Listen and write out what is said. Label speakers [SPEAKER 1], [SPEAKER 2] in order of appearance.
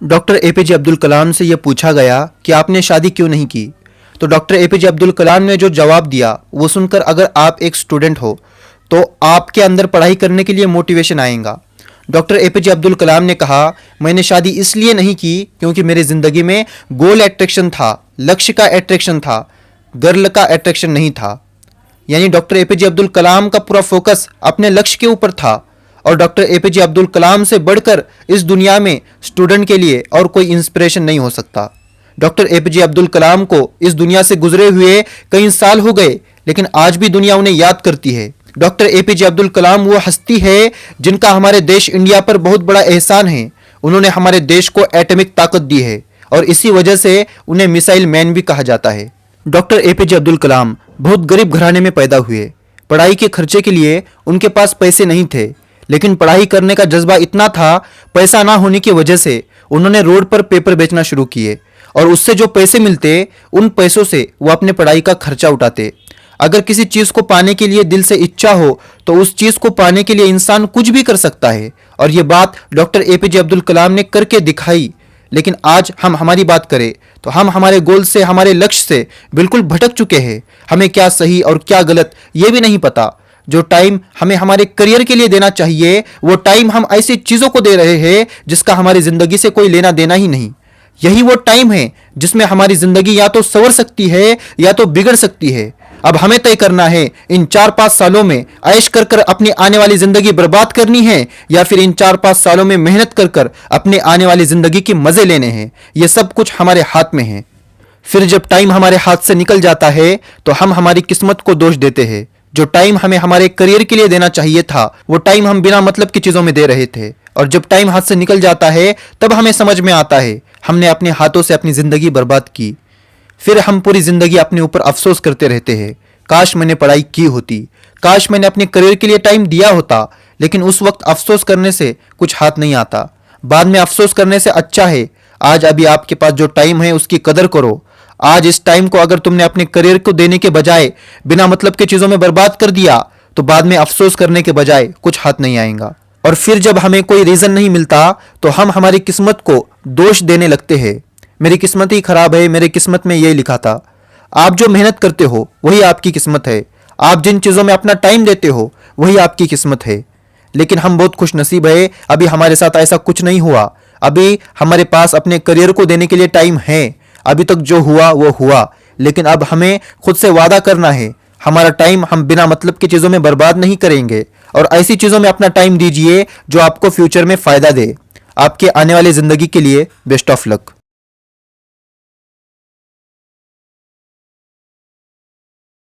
[SPEAKER 1] Doctor APJ Abdul Kalam से यह पूछा गया कि आपने शादी क्यों नहीं की। तो डॉक्टर एपीजे अब्दुल कलाम ने जो जवाब दिया वो सुनकर अगर आप एक स्टूडेंट हो तो आपके अंदर पढ़ाई करने के लिए मोटिवेशन आएगा। डॉक्टर एपीजे अब्दुल कलाम ने कहा, मैंने शादी इसलिए नहीं की क्योंकि मेरी ज़िंदगी में गोल अट्रैक्शन था, लक्ष्य का अट्रैक्शन था, गर्ल का अट्रैक्शन नहीं था। यानी डॉक्टर एपीजे अब्दुल कलाम का पूरा फोकस अपने लक्ष्य के ऊपर था। और डॉक्टर एपीजे अब्दुल कलाम से बढ़कर इस दुनिया में स्टूडेंट के लिए और कोई इंस्पिरेशन नहीं हो सकता। डॉक्टर एपीजे अब्दुल कलाम को इस दुनिया से गुजरे हुए कई साल हो गए, लेकिन आज भी दुनिया उन्हें याद करती है। डॉक्टर एपीजे अब्दुल कलाम वो हस्ती है जिनका हमारे देश इंडिया पर बहुत बड़ा एहसान है। उन्होंने हमारे देश को एटॉमिक ताकत दी है और इसी वजह से उन्हें मिसाइल मैन भी कहा जाता है। डॉक्टर एपीजे अब्दुल कलाम बहुत गरीब घराने में पैदा हुए। पढ़ाई के खर्चे के लिए उनके पास पैसे नहीं थे, लेकिन पढ़ाई करने का जज्बा इतना था, पैसा ना होने की वजह से उन्होंने रोड पर पेपर बेचना शुरू किए और उससे जो पैसे मिलते उन पैसों से वो अपने पढ़ाई का खर्चा उठाते। अगर किसी चीज़ को पाने के लिए दिल से इच्छा हो तो उस चीज़ को पाने के लिए इंसान कुछ भी कर सकता है और ये बात डॉक्टर एपीजे अब्दुल कलाम ने करके दिखाई। लेकिन आज हम हमारी बात करें तो हम हमारे गोल से, हमारे लक्ष्य से बिल्कुल भटक चुके हैं। हमें क्या सही और क्या गलत ये भी नहीं पता। जो टाइम हमें हमारे करियर के लिए देना चाहिए वो टाइम हम ऐसी चीज़ों को दे रहे हैं जिसका हमारी ज़िंदगी से कोई लेना देना ही नहीं। यही वो टाइम है जिसमें हमारी ज़िंदगी या तो संवर सकती है या तो बिगड़ सकती है। अब हमें तय करना है इन 4-5 सालों में ऐश कर कर अपनी आने वाली ज़िंदगी बर्बाद करनी है या फिर इन 4-5 सालों में मेहनत कर कर अपने आने वाली ज़िंदगी के मज़े लेने हैं। ये सब कुछ हमारे हाथ में है। फिर जब टाइम हमारे हाथ से निकल जाता है तो हम हमारी किस्मत को दोष देते हैं। जो टाइम हमें हमारे करियर के लिए देना चाहिए था वो टाइम हम बिना मतलब की चीज़ों में दे रहे थे और जब टाइम हाथ से निकल जाता है तब हमें समझ में आता है हमने अपने हाथों से अपनी ज़िंदगी बर्बाद की। फिर हम पूरी ज़िंदगी अपने ऊपर अफसोस करते रहते हैं, काश मैंने पढ़ाई की होती, काश मैंने अपने करियर के लिए टाइम दिया होता। लेकिन उस वक्त अफसोस करने से कुछ हाथ नहीं आता। बाद में अफसोस करने से अच्छा है आज अभी आपके पास जो टाइम है उसकी कदर करो। आज इस टाइम को अगर तुमने अपने करियर को देने के बजाय बिना मतलब के चीज़ों में बर्बाद कर दिया तो बाद में अफसोस करने के बजाय कुछ हाथ नहीं आएगा। और फिर जब हमें कोई रीज़न नहीं मिलता तो हम हमारी किस्मत को दोष देने लगते हैं। मेरी किस्मत ही खराब है, मेरी किस्मत में यही लिखा था। आप जो मेहनत करते हो वही आपकी किस्मत है। आप जिन चीज़ों में अपना टाइम देते हो वही आपकी किस्मत है। लेकिन हम बहुत खुशनसीब है, अभी हमारे साथ ऐसा कुछ नहीं हुआ। अभी हमारे पास अपने करियर को देने के लिए टाइम है। अभी तक जो हुआ वो हुआ, लेकिन अब हमें खुद से वादा करना है हमारा टाइम हम बिना मतलब की चीज़ों में बर्बाद नहीं करेंगे और ऐसी चीज़ों में अपना टाइम दीजिए जो आपको फ्यूचर में फ़ायदा दे। आपके आने वाली ज़िंदगी के लिए बेस्ट ऑफ लक।